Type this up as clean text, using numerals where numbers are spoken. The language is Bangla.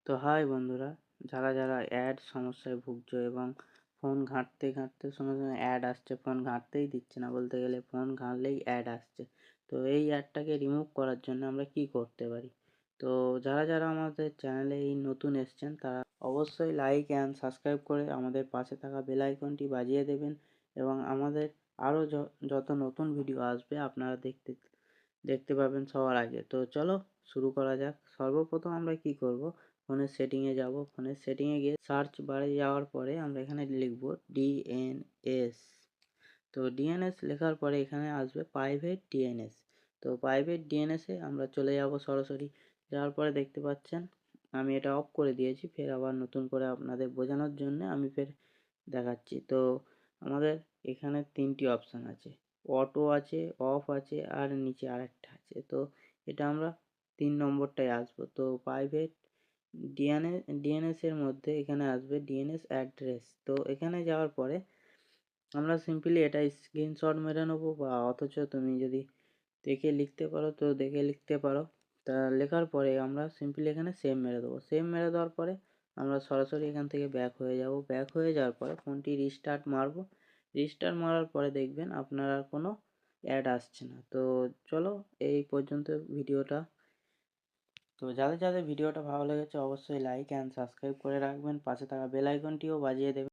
তো হাই বন্ধুরা, যারা অ্যাড সমস্যায় ভুগছো এবং ফোন ঘাঁটতে ঘাঁটতে সময় সময় অ্যাড আসছে, ফোন ঘাঁটতেই দিচ্ছে না, বলতে গেলে ফোন ঘাঁটলেই অ্যাড আসছে। তো এই অ্যাডটাকে রিমুভ করার জন্য আমরা কি করতে পারি? তো যারা আমাদের চ্যানেলে এই নতুন এসছেন তারা অবশ্যই লাইক অ্যান্ড সাবস্ক্রাইব করে আমাদের পাশে থাকা বেল আইকনটি বাজিয়ে দেবেন এবং আমাদের আরও যত নতুন ভিডিও আসবে আপনারা দেখতে পাবেন সবার আগে। তো চলো শুরু করা যাক। সর্বপ্রথম আমরা কি করব, ফোনের সেটিংয়ে যাব। ফোনের সেটিংয়ে গিয়ে সার্চ বারে যাওয়ার পরে আমরা এখানে লিখব ডিএনএস। তো ডিএনএস লেখার পরে এখানে আসবে প্রাইভেট ডিএনএস। তো প্রাইভেট ডিএনএসে আমরা চলে যাব সরাসরি। যাওয়ার পরে দেখতে পাচ্ছেন আমি এটা অফ করে দিয়েছি, ফের আবার নতুন করে আপনাদের বোঝানোর জন্য আমি ফের দেখাচ্ছি। তো আমাদের এখানে তিনটি অপশান আছে, অটো আছে, অফ আছে আর নিচে আরেকটা আছে। তো এটা আমরা 3 নম্বরটায় আসবো। তো প্রাইভেট ডিএনএস এর মধ্যে এখানে আসবে ডিএনএস অ্যাড্রেস। তো এখানে যাওয়ার পরে আমরা সিম্পলি এটা স্ক্রিনশট মেরে নেবো, বা অথচ তুমি যদি দেখে লিখতে পারো তো দেখে লিখতে পারো। তা লেখার পরে আমরা সিম্পলি এখানে সেভ মেরে দেবো। সেভ মেরে দেওয়ার পরে আমরা সরাসরি এখান থেকে ব্যাক হয়ে যাব। ব্যাক হয়ে যাওয়ার পরে ফোনটি রিস্টার্ট মারবো। রিস্টার্ট মারার পরে দেখবেন আপনার আর কোনো অ্যাড আসছে না। তো চলো এই পর্যন্ত ভিডিওটা। তো যাদের ভিডিওটা ভালো লেগেছে অবশ্যই লাইক অ্যান্ড সাবস্ক্রাইব করে রাখবেন, পাশে থাকা বেল আইকনটিও বাজিয়ে দেবেন।